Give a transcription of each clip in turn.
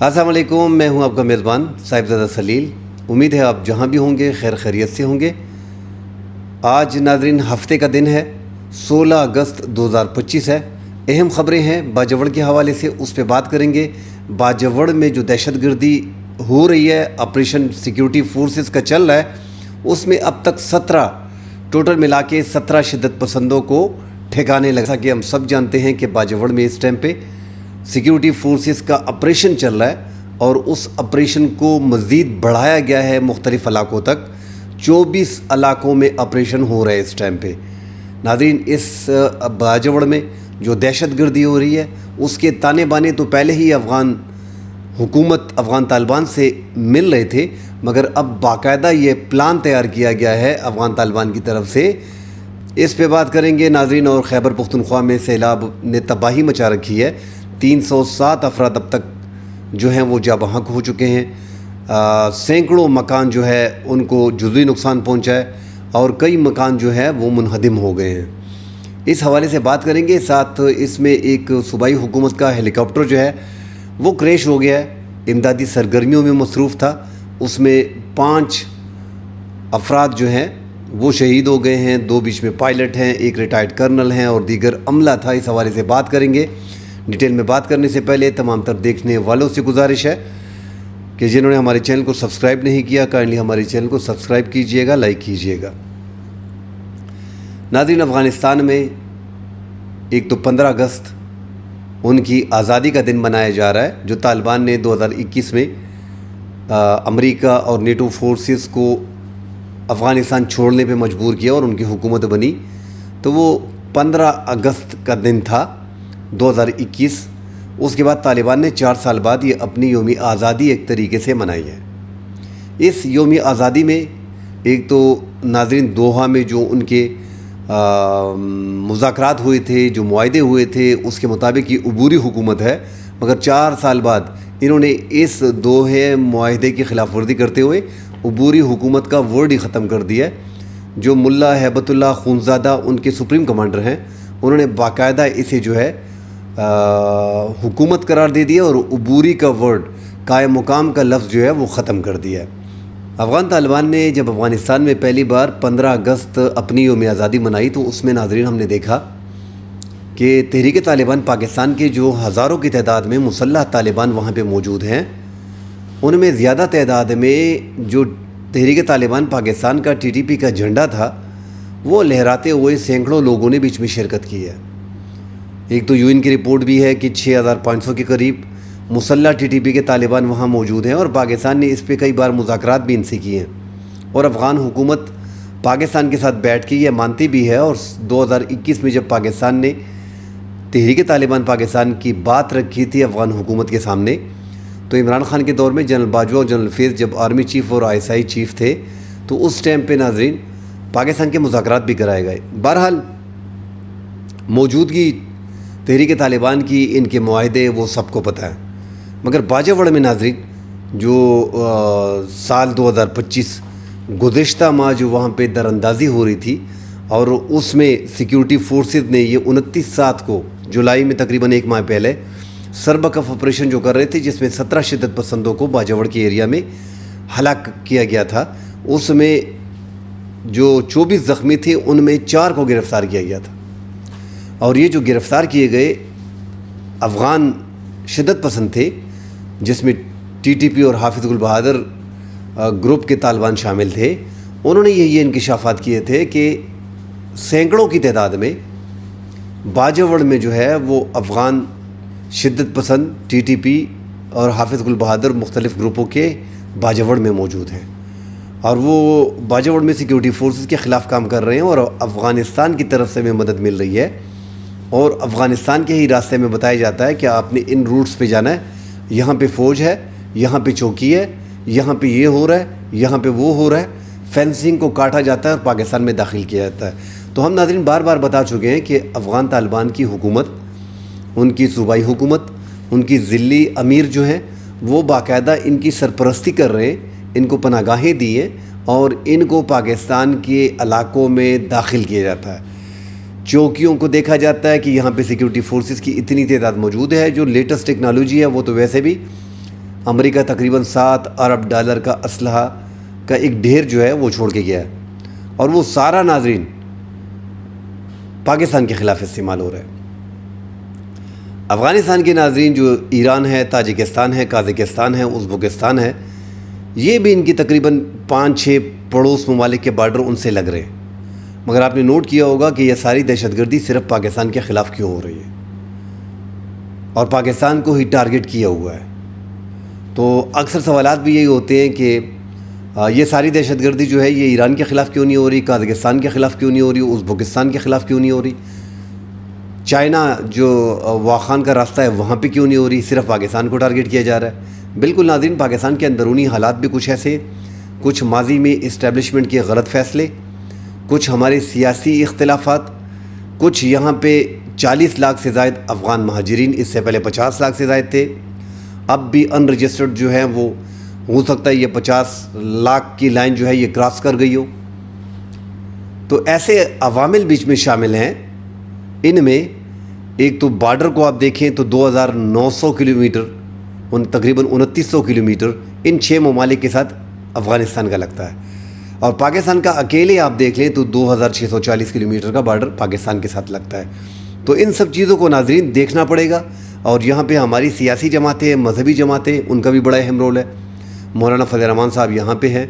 السلام علیکم، میں ہوں آپ کا میزبان صاحبزادہ سلیل۔ امید ہے آپ جہاں بھی ہوں گے خیر خیریت سے ہوں گے۔ آج ناظرین ہفتے کا دن ہے، 16 اگست 2025 ہے۔ اہم خبریں ہیں باجوڑ کے حوالے سے، اس پہ بات کریں گے۔ باجوڑ میں جو دہشت گردی ہو رہی ہے، آپریشن سیکیورٹی فورسز کا چل رہا ہے، اس میں اب تک 17 ٹوٹل ملا کے 17 شدت پسندوں کو ٹھکانے لگا کہ ہم سب جانتے ہیں کہ باجوڑ میں اس ٹائم پہ سیکیورٹی فورسز کا آپریشن چل رہا ہے اور اس آپریشن کو مزید بڑھایا گیا ہے مختلف علاقوں تک۔ 24 علاقوں میں آپریشن ہو رہا ہے اس ٹائم پہ۔ ناظرین، اس باجوڑ میں جو دہشت گردی ہو رہی ہے اس کے تانے بانے تو پہلے ہی افغان حکومت افغان طالبان سے مل رہے تھے، مگر اب باقاعدہ یہ پلان تیار کیا گیا ہے افغان طالبان کی طرف سے۔ اس پہ بات کریں گے ناظرین۔ اور خیبر پختونخوا میں سیلاب نے تباہی مچا رکھی ہے، 307 افراد اب تک جو ہیں وہ جاں بحق ہو چکے ہیں۔ سینکڑوں مکان جو ہے ان کو جزوی نقصان پہنچا ہے اور کئی مکان جو ہے وہ منہدم ہو گئے ہیں۔ اس حوالے سے بات کریں گے۔ ساتھ اس میں ایک صوبائی حکومت کا ہیلی کاپٹر جو ہے وہ کریش ہو گیا ہے، امدادی سرگرمیوں میں مصروف تھا، اس میں 5 افراد جو ہیں وہ شہید ہو گئے ہیں، 2 بیچ میں پائلٹ ہیں، ایک ریٹائرڈ کرنل ہیں اور دیگر عملہ تھا۔ اس حوالے سے بات کریں گے۔ ڈیٹیل میں بات کرنے سے پہلے تمام تر دیکھنے والوں سے گزارش ہے کہ جنہوں نے ہمارے چینل کو سبسکرائب نہیں کیا، کائنڈلی ہمارے چینل کو سبسکرائب کیجئے گا، لائک کیجئے گا۔ ناظرین، افغانستان میں ایک تو 15 اگست ان کی آزادی کا دن منایا جا رہا ہے، جو طالبان نے 2021 میں امریکہ اور نیٹو فورسز کو افغانستان چھوڑنے پہ مجبور کیا اور ان کی حکومت بنی، تو وہ 15 اگست کا دن تھا 2021۔ اس کے بعد طالبان نے 4 سال بعد یہ اپنی یوم آزادی ایک طریقے سے منائی ہے۔ اس یوم آزادی میں ایک تو ناظرین دوحہ میں جو ان کے مذاکرات ہوئے تھے، جو معاہدے ہوئے تھے، اس کے مطابق یہ عبوری حکومت ہے، مگر 4 سال بعد انہوں نے اس دوحہ معاہدے کی خلاف ورزی کرتے ہوئے عبوری حکومت کا ورڈ ہی ختم کر دیا ہے۔ جو ملا ہیبت اللہ خونزادہ ان کے سپریم کمانڈر ہیں، انہوں نے باقاعدہ اسے جو ہے حکومت قرار دے دیا اور عبوری کا ورڈ، قائم مقام کا لفظ جو ہے وہ ختم کر دیا ہے۔ افغان طالبان نے جب افغانستان میں پہلی بار 15 اگست اپنی یوم آزادی منائی تو اس میں ناظرین ہم نے دیکھا کہ تحریک طالبان پاکستان کے جو ہزاروں کی تعداد میں مسلح طالبان وہاں پہ موجود ہیں، ان میں زیادہ تعداد میں جو تحریک طالبان پاکستان کا TTP کا جھنڈا تھا وہ لہراتے ہوئے سینکڑوں لوگوں نے بیچ میں شرکت کی ہے۔ ایک تو UN کی رپورٹ بھی ہے کہ 6500 کے قریب مسلح TTP کے طالبان وہاں موجود ہیں اور پاکستان نے اس پہ کئی بار مذاکرات بھی ان سے کیے ہیں، اور افغان حکومت پاکستان کے ساتھ بیٹھ کے یہ مانتی بھی ہے۔ اور 2021 میں جب پاکستان نے تحریک طالبان پاکستان کی بات رکھی تھی افغان حکومت کے سامنے، تو عمران خان کے دور میں جنرل باجوہ اور جنرل فیض جب آرمی چیف اور ISI چیف تھے تو اس ٹائم پہ ناظرین پاکستان کے مذاکرات بھی کرائے گئے۔ بہرحال موجودگی تحریک طالبان کی، ان کے معاہدے وہ سب کو پتہ ہے، مگر باجوڑ میں ناظرین جو سال 2025 گزشتہ ماہ جو وہاں پہ دراندازی ہو رہی تھی، اور اس میں سیکیورٹی فورسز نے یہ 29/7 کو جولائی میں تقریباً 1 ماہ پہلے سربکف آپریشن جو کر رہے تھے، جس میں 17 شدت پسندوں کو باجوڑ کے ایریا میں ہلاک کیا گیا تھا، اس میں جو 24 زخمی تھے ان میں 4 کو گرفتار کیا گیا تھا۔ اور یہ جو گرفتار کیے گئے افغان شدت پسند تھے، جس میں TTP اور حافظ گل بہادر گروپ کے طالبان شامل تھے، انہوں نے یہ انکشافات کیے تھے کہ سینکڑوں کی تعداد میں باجوڑ میں جو ہے وہ افغان شدت پسند TTP اور حافظ گل بہادر مختلف گروپوں کے باجوڑ میں موجود ہیں، اور وہ باجوڑ میں سیکیورٹی فورسز کے خلاف کام کر رہے ہیں، اور افغانستان کی طرف سے ہمیں مدد مل رہی ہے، اور افغانستان کے ہی راستے میں بتایا جاتا ہے کہ آپ نے ان روٹس پہ جانا ہے، یہاں پہ فوج ہے، یہاں پہ چوکی ہے، یہاں پہ یہ ہو رہا ہے، یہاں پہ وہ ہو رہا ہے، فینسنگ کو کاٹا جاتا ہے اور پاکستان میں داخل کیا جاتا ہے۔ تو ہم ناظرین بار بار بتا چکے ہیں کہ افغان طالبان کی حکومت، ان کی صوبائی حکومت، ان کی ضلعی امیر جو ہیں وہ باقاعدہ ان کی سرپرستی کر رہے ہیں، ان کو پناہ گاہیں دی ہیں اور ان کو پاکستان کے علاقوں میں داخل کیا جاتا ہے۔ چوکیوں کو دیکھا جاتا ہے کہ یہاں پہ سیکیورٹی فورسز کی اتنی تعداد موجود ہے۔ جو لیٹسٹ ٹیکنالوجی ہے وہ تو ویسے بھی امریکہ تقریباً $7 ارب کا اسلحہ کا ایک ڈھیر جو ہے وہ چھوڑ کے گیا ہے، اور وہ سارا ناظرین پاکستان کے خلاف استعمال ہو رہا ہے۔ افغانستان کے ناظرین جو ایران ہے، تاجکستان ہے، قازقستان ہے، ازبکستان ہے، یہ بھی ان کی تقریباً 5-6 پڑوس ممالک کے بارڈر ان سے لگ رہے ہیں، مگر آپ نے نوٹ کیا ہوگا کہ یہ ساری دہشت گردی صرف پاکستان کے خلاف کیوں ہو رہی ہے، اور پاکستان کو ہی ٹارگٹ کیا ہوا ہے۔ تو اکثر سوالات بھی یہی ہوتے ہیں کہ یہ ساری دہشت گردی جو ہے یہ ایران کے خلاف کیوں نہیں ہو رہی، قازقستان کے خلاف کیوں نہیں ہو رہی، ازبکستان کے خلاف کیوں نہیں ہو رہی، چائنا جو واخان کا راستہ ہے وہاں پہ کیوں نہیں ہو رہی، صرف پاکستان کو ٹارگٹ کیا جا رہا ہے۔ بالکل ناظرین، پاکستان کے اندرونی حالات بھی کچھ ایسے، کچھ ماضی میں اسٹیبلشمنٹ کے غلط فیصلے، کچھ ہمارے سیاسی اختلافات، کچھ یہاں پہ 40 لاکھ سے زائد افغان مہاجرین، اس سے پہلے 50 لاکھ سے زائد تھے، اب بھی ان رجسٹرڈ جو ہیں وہ ہو سکتا ہے یہ 50 لاکھ کی لائن جو ہے یہ کراس کر گئی ہو۔ تو ایسے عوامل بیچ میں شامل ہیں، ان میں ایک تو بارڈر کو آپ دیکھیں تو 2900 کلومیٹر، تقریباً 2900 کلومیٹر ان 6 ممالک کے ساتھ افغانستان کا لگتا ہے، اور پاکستان کا اکیلے آپ دیکھ لیں تو 2640 کلومیٹر کا بارڈر پاکستان کے ساتھ لگتا ہے۔ تو ان سب چیزوں کو ناظرین دیکھنا پڑے گا، اور یہاں پہ ہماری سیاسی جماعتیں، مذہبی جماعتیں، ان کا بھی بڑا اہم رول ہے۔ مولانا فضل الرحمان صاحب یہاں پہ ہیں،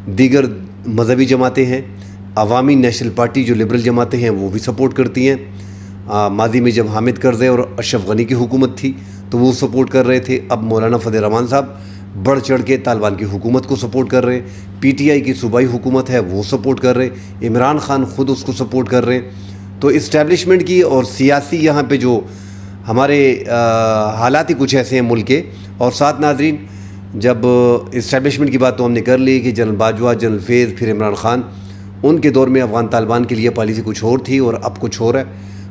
دیگر مذہبی جماعتیں ہیں، عوامی نیشنل پارٹی جو لبرل جماعتیں ہیں وہ بھی سپورٹ کرتی ہیں۔ ماضی میں جب حامد کرزئی اور اشرف غنی کی حکومت تھی تو وہ سپورٹ کر رہے تھے، اب مولانا فضل الرحمان صاحب بڑھ چڑھ کے طالبان کی حکومت کو سپورٹ کر رہے ہیں، پی ٹی آئی کی صوبائی حکومت ہے وہ سپورٹ کر رہے ہیں، عمران خان خود اس کو سپورٹ کر رہے ہیں۔ تو اسٹیبلشمنٹ کی اور سیاسی یہاں پہ جو ہمارے حالات ہی کچھ ایسے ہیں ملک کے، اور ساتھ ناظرین جب اسٹیبلشمنٹ کی بات تو ہم نے کر لی کہ جنرل باجوہ، جنرل فیض، پھر عمران خان، ان کے دور میں افغان طالبان کے لیے پالیسی کچھ اور تھی اور اب کچھ اور ہے۔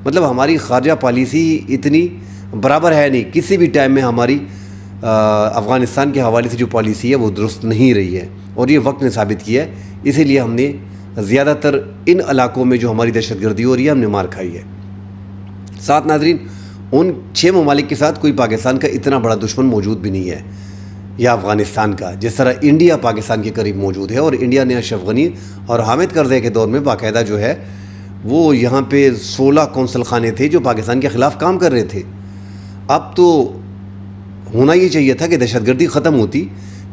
مطلب ہماری خارجہ پالیسی اتنی برابر ہے نہیں، کسی بھی ٹائم میں ہماری افغانستان کے حوالے سے جو پالیسی ہے وہ درست نہیں رہی ہے، اور یہ وقت نے ثابت کیا ہے۔ اسی لیے ہم نے زیادہ تر ان علاقوں میں جو ہماری دہشت گردی ہو رہی ہے ہم نے مار کھائی ہے۔ ساتھ ناظرین ان 6 ممالک کے ساتھ کوئی پاکستان کا اتنا بڑا دشمن موجود بھی نہیں ہے، یا افغانستان کا، جس طرح انڈیا پاکستان کے قریب موجود ہے، اور انڈیا نے اشرف غنی اور حامد کرزئی کے دور میں باقاعدہ جو ہے وہ یہاں پہ 16 قونصل خانے تھے جو پاکستان کے خلاف کام کر رہے تھے۔ اب تو ہونا یہ چاہیے تھا کہ دہشت گردی ختم ہوتی،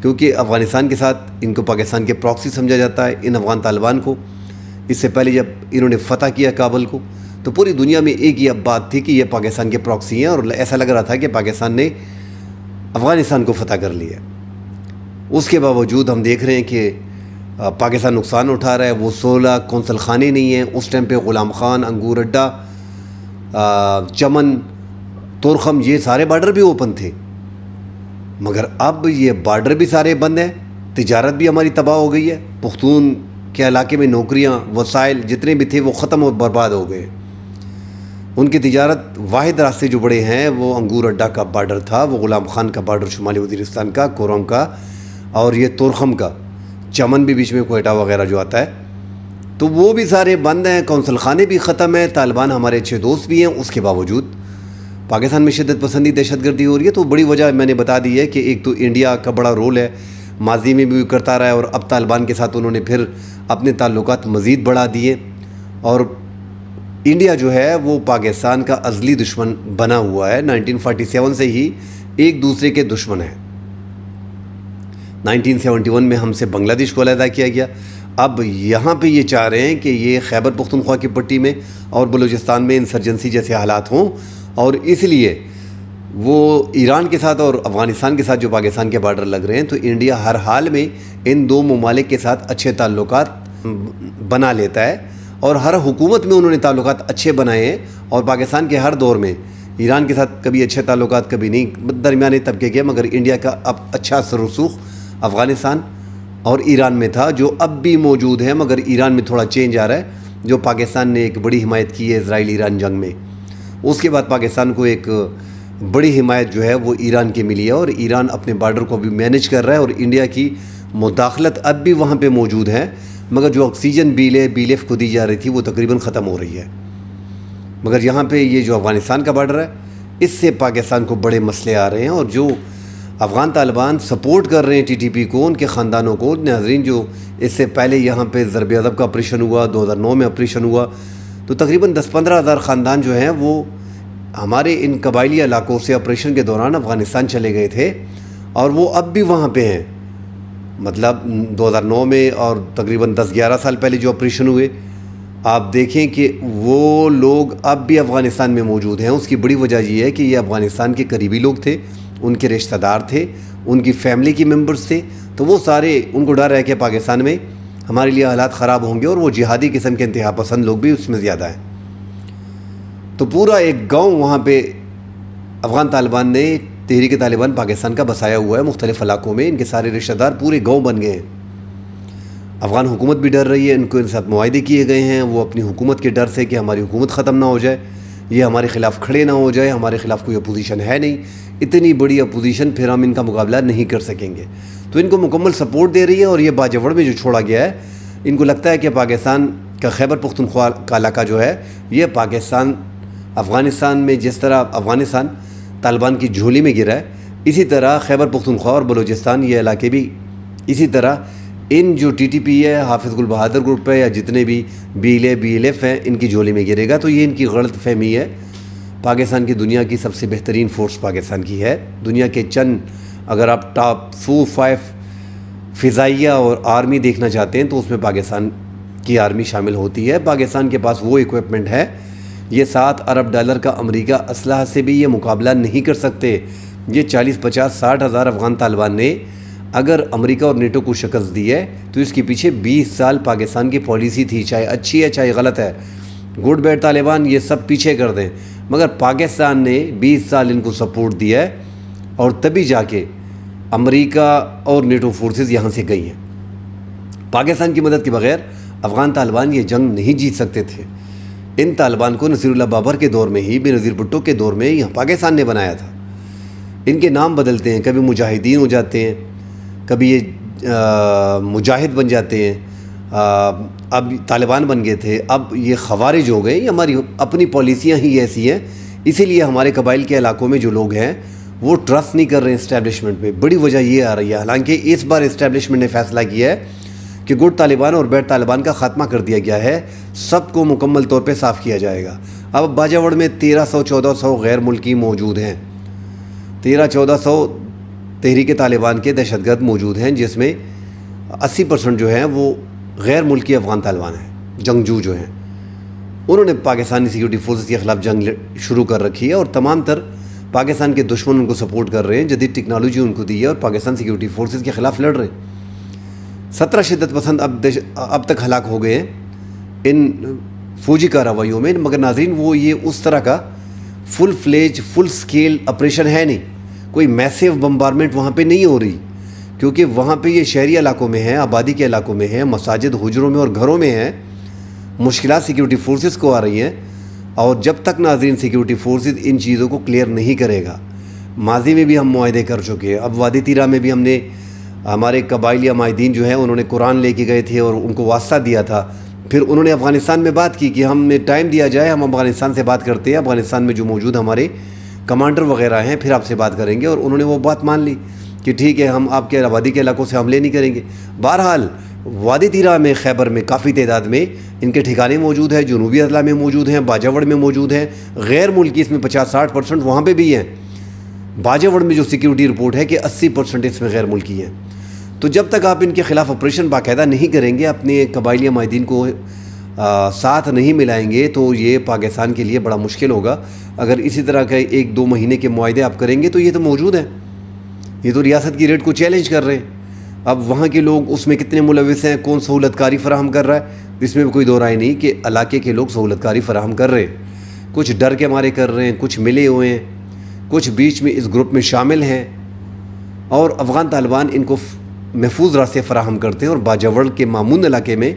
کیونکہ افغانستان کے ساتھ ان کو پاکستان کے پراکسی سمجھا جاتا ہے، ان افغان طالبان کو۔ اس سے پہلے جب انہوں نے فتح کیا کابل کو تو پوری دنیا میں ایک ہی اب بات تھی کہ یہ پاکستان کے پراکسی ہیں، اور ایسا لگ رہا تھا کہ پاکستان نے افغانستان کو فتح کر لیا۔ اس کے باوجود ہم دیکھ رہے ہیں کہ پاکستان نقصان اٹھا رہا ہے۔ وہ 16 قونصل خانے نہیں ہیں، اس ٹائم پہ غلام خان، انگور اڈا، چمن، تورخم، یہ سارے بارڈر بھی اوپن تھے، مگر اب یہ بارڈر بھی سارے بند ہیں، تجارت بھی ہماری تباہ ہو گئی ہے، پختون کے علاقے میں نوکریاں، وسائل جتنے بھی تھے وہ ختم و برباد ہو گئے۔ ان کی تجارت واحد راستے جو بڑے ہیں وہ انگور اڈا کا بارڈر تھا، وہ غلام خان کا بارڈر شمالی وزیرستان کا، کورم کا، اور یہ تورخم کا، چمن بھی بیچ میں کوئٹہ وغیرہ جو آتا ہے، تو وہ بھی سارے بند ہیں، قونصل خانے بھی ختم ہیں۔ طالبان ہمارے اچھے دوست بھی ہیں، اس کے باوجود پاکستان میں شدت پسندی، دہشت گردی ہو رہی ہے۔ تو بڑی وجہ میں نے بتا دی ہے کہ ایک تو انڈیا کا بڑا رول ہے، ماضی میں بھی کرتا رہا ہے، اور اب طالبان کے ساتھ انہوں نے پھر اپنے تعلقات مزید بڑھا دیے، اور انڈیا جو ہے وہ پاکستان کا ازلی دشمن بنا ہوا ہے، 1947 سے ہی ایک دوسرے کے دشمن ہیں۔ 1971 میں ہم سے بنگلہ دیش کو علیحدہ کیا گیا، اب یہاں پہ یہ چاہ رہے ہیں کہ یہ خیبر پختونخوا کی پٹی میں اور بلوچستان میں انسرجنسی جیسے حالات ہوں، اور اس لیے وہ ایران کے ساتھ اور افغانستان کے ساتھ جو پاکستان کے بارڈر لگ رہے ہیں، تو انڈیا ہر حال میں ان دو ممالک کے ساتھ اچھے تعلقات بنا لیتا ہے، اور ہر حکومت میں انہوں نے تعلقات اچھے بنائے ہیں، اور پاکستان کے ہر دور میں ایران کے ساتھ کبھی اچھے تعلقات کبھی نہیں، درمیانے طبقے کے، مگر انڈیا کا اب اچھا رسوخ افغانستان اور ایران میں تھا، جو اب بھی موجود ہے، مگر ایران میں تھوڑا چینج آ رہا ہے، جو پاکستان نے ایک بڑی حمایت کی ہے اسرائیل ایران جنگ میں، اس کے بعد پاکستان کو ایک بڑی حمایت جو ہے وہ ایران کی ملی ہے، اور ایران اپنے بارڈر کو بھی مینیج کر رہا ہے، اور انڈیا کی مداخلت اب بھی وہاں پہ موجود ہے، مگر جو آکسیجن بی ایف کو دی جا رہی تھی وہ تقریباً ختم ہو رہی ہے۔ مگر یہاں پہ یہ جو افغانستان کا بارڈر ہے، اس سے پاکستان کو بڑے مسئلے آ رہے ہیں، اور جو افغان طالبان سپورٹ کر رہے ہیں TTP کو، ان کے خاندانوں کو۔ ناظرین، جو اس سے پہلے یہاں پہ ضرب عضب کا آپریشن ہوا، 2009 میں آپریشن ہوا، تو تقریباً 10-15 ہزار خاندان جو ہیں وہ ہمارے ان قبائلی علاقوں سے آپریشن کے دوران افغانستان چلے گئے تھے، اور وہ اب بھی وہاں پہ ہیں۔ مطلب 2009 میں اور تقریباً 10-11 سال پہلے جو آپریشن ہوئے، آپ دیکھیں کہ وہ لوگ اب بھی افغانستان میں موجود ہیں۔ اس کی بڑی وجہ یہ ہے کہ یہ افغانستان کے قریبی لوگ تھے، ان کے رشتہ دار تھے، ان کی فیملی کی ممبرز تھے، تو وہ سارے، ان کو ڈر ہے کہ پاکستان میں ہمارے لیے حالات خراب ہوں گے، اور وہ جہادی قسم کے انتہا پسند لوگ بھی اس میں زیادہ ہیں۔ تو پورا ایک گاؤں وہاں پہ افغان طالبان نے، تحریک طالبان پاکستان کا بسایا ہوا ہے مختلف علاقوں میں۔ ان کے سارے رشتہ دار پورے گاؤں بن گئے ہیں۔ افغان حکومت بھی ڈر رہی ہے، ان کو ان ساتھ معاہدے کیے گئے ہیں، وہ اپنی حکومت کے ڈر سے کہ ہماری حکومت ختم نہ ہو جائے، یہ ہمارے خلاف کھڑے نہ ہو جائے، ہمارے خلاف کوئی اپوزیشن ہے نہیں، اتنی بڑی اپوزیشن پھر ہم ان کا مقابلہ نہیں کر سکیں گے، تو ان کو مکمل سپورٹ دے رہی ہے۔ اور یہ باجوڑ میں جو چھوڑا گیا ہے، ان کو لگتا ہے کہ پاکستان کا خیبر پختونخوا کا علاقہ جو ہے، یہ پاکستان افغانستان میں جس طرح افغانستان طالبان کی جھولی میں گرا ہے، اسی طرح خیبر پختونخوا اور بلوچستان یہ علاقے بھی اسی طرح ان جو TTP ہے، حافظ گل بہادر گروپ ہے، یا جتنے بھی BLF ہیں، ان کی جھولی میں گرے گا۔ تو یہ ان کی غلط فہمی ہے۔ پاکستان کی دنیا کی سب سے بہترین فورس پاکستان کی ہے۔ دنیا کے چند، اگر آپ ٹاپ 4-5 فضائیہ اور آرمی دیکھنا چاہتے ہیں تو اس میں پاکستان کی آرمی شامل ہوتی ہے۔ پاکستان کے پاس وہ ایکوپمنٹ ہے، یہ $7 ارب کا امریکہ اسلحہ سے بھی یہ مقابلہ نہیں کر سکتے۔ یہ 40-50-60 ہزار افغان طالبان نے اگر امریکہ اور نیٹو کو شکست دی ہے، تو اس کے پیچھے 20 سال پاکستان کی پالیسی تھی، چاہے اچھی ہے چاہے غلط ہے، گڈ بیڈ طالبان یہ سب پیچھے کر دیں، مگر پاکستان نے 20 سال ان کو سپورٹ دیا ہے، اور تبھی جا کے امریکہ اور نیٹو فورسز یہاں سے گئی ہیں۔ پاکستان کی مدد کے بغیر افغان طالبان یہ جنگ نہیں جیت سکتے تھے۔ ان طالبان کو نصیر اللہ بابر کے دور میں ہی، بے نظیر بھٹو کے دور میں یہاں پاکستان نے بنایا تھا۔ ان کے نام بدلتے ہیں، کبھی مجاہدین ہو جاتے ہیں، کبھی یہ مجاہد بن جاتے ہیں، اب طالبان بن گئے تھے، اب یہ خوارج ہو گئے۔ یہ ہماری اپنی پالیسیاں ہی ایسی ہیں، اسی لیے ہمارے قبائل کے علاقوں میں جو لوگ ہیں وہ ٹرسٹ نہیں کر رہے ہیں اسٹیبلشمنٹ پہ۔ بڑی وجہ یہ آ رہی ہے، حالانکہ اس بار اسٹیبلشمنٹ نے فیصلہ کیا ہے کہ گڈ طالبان اور بیڈ طالبان کا خاتمہ کر دیا گیا ہے، سب کو مکمل طور پہ صاف کیا جائے گا۔ اب باجوڑ میں 1300-1400 غیر ملکی موجود ہیں، 1300-1400 تحریک طالبان کے دہشت گرد موجود ہیں، جس میں 80% جو ہیں وہ غیر ملکی افغان طالبان ہیں، جنگجو جو ہیں۔ انہوں نے پاکستانی سیکیورٹی فورسز کے خلاف جنگ شروع کر رکھی ہے، اور تمام تر پاکستان کے دشمن ان کو سپورٹ کر رہے ہیں، جدید ٹیکنالوجی ان کو دی ہے، اور پاکستان سیکیورٹی فورسز کے خلاف لڑ رہے ہیں۔ 17 شدت پسند اب تک ہلاک ہو گئے ہیں ان فوجی کارروائیوں میں، مگر ناظرین وہ یہ اس طرح کا فل فلیج فل سکیل آپریشن ہے نہیں، کوئی میسیو بمبارمنٹ وہاں پہ نہیں ہو رہی، کیونکہ وہاں پہ یہ شہری علاقوں میں ہے، آبادی کے علاقوں میں ہے، مساجد حجروں میں اور گھروں میں ہیں۔ مشکلات سیکیورٹی فورسز کو آ رہی ہیں، اور جب تک ناظرین سیکیورٹی فورسز ان چیزوں کو کلیئر نہیں کرے گا، ماضی میں بھی ہم معاہدے کر چکے ہیں، اب وادی تیرا میں بھی ہم نے، ہمارے قبائلی معاہدین جو ہیں انہوں نے قرآن لے کے گئے تھے اور ان کو واسطہ دیا تھا، پھر انہوں نے افغانستان میں بات کی کہ ہمیں ٹائم دیا جائے، ہم افغانستان سے بات کرتے ہیں، افغانستان میں جو موجود ہمارے کمانڈر وغیرہ ہیں پھر آپ سے بات کریں گے، اور انہوں نے وہ بات مان لی کہ ٹھیک ہے، ہم آپ کے وادی کے علاقوں سے حملے نہیں کریں گے۔ بہرحال وادی تیرا میں، خیبر میں کافی تعداد میں ان کے ٹھکانے موجود ہیں، جنوبی اضلاع میں موجود ہیں، باجوڑ میں موجود ہیں، غیر ملکی اس میں 50-60% وہاں پہ بھی ہیں۔ باجوڑ میں جو سیکیورٹی رپورٹ ہے کہ 80% اس میں غیر ملکی ہیں۔ تو جب تک آپ ان کے خلاف آپریشن باقاعدہ نہیں کریں گے، اپنے قبائلی معاہدین کو ساتھ نہیں ملائیں گے، تو یہ پاکستان کے لیے بڑا مشکل ہوگا۔ اگر اسی طرح کا 1-2 مہینے کے معاہدے آپ کریں گے تو یہ تو موجود ہیں، یہ تو ریاست کی ریٹ کو چیلنج کر رہے ہیں۔ اب وہاں کے لوگ اس میں کتنے ملوث ہیں، کون سہولت کاری فراہم کر رہا ہے، اس میں کوئی دو رائے نہیں کہ علاقے کے لوگ سہولت کاری فراہم کر رہے ہیں، کچھ ڈر کے مارے کر رہے ہیں، کچھ ملے ہوئے ہیں، کچھ بیچ میں اس گروپ میں شامل ہیں، اور افغان طالبان ان کو محفوظ راستے فراہم کرتے ہیں، اور باجوڑ کے مامون علاقے میں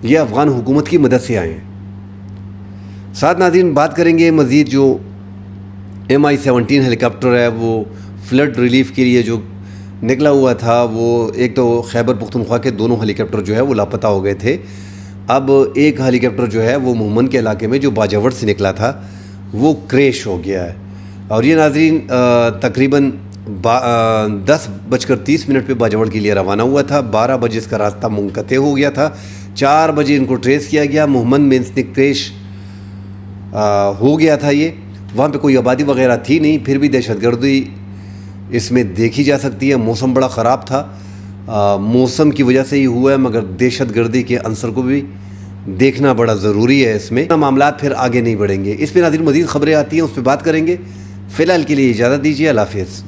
یہ افغان حکومت کی مدد سے آئے ہیں۔ ساتھ ناظرین بات کریں گے مزید جو MI-17 ہیلی کاپٹر ہے، وہ فلڈ ریلیف کے لیے جو نکلا ہوا تھا، وہ ایک تو خیبر پختونخوا کے دونوں ہیلی کاپٹر جو ہے وہ لاپتہ ہو گئے تھے، اب ایک ہیلی کاپٹر جو ہے وہ مومن کے علاقے میں جو باجوڑ سے نکلا تھا وہ کریش ہو گیا ہے، اور یہ ناظرین تقریباً 10:30 پہ باجوڑ کے لیے روانہ ہوا تھا. 12 بجے اس کا راستہ منقطع ہو گیا تھا. 4 بجے ان کو ٹریس کیا گیا. محمد میں انسنک کریش ہو گیا تھا. یہ وہاں پہ کوئی آبادی وغیرہ تھی نہیں, پھر بھی دہشت گردی اس میں دیکھی جا سکتی ہے. موسم بڑا خراب تھا, موسم کی وجہ سے ہی ہوا ہے, مگر دہشت گردی کے عنصر کو بھی دیکھنا بڑا ضروری ہے. اس میں معاملات پھر آگے نہیں بڑھیں گے. اس پہ ناظرین مزید خبریں آتی ہیں, اس پہ بات کریں گے. فی الحال کے لیے اجازت دیجیے. اللہ حافظ.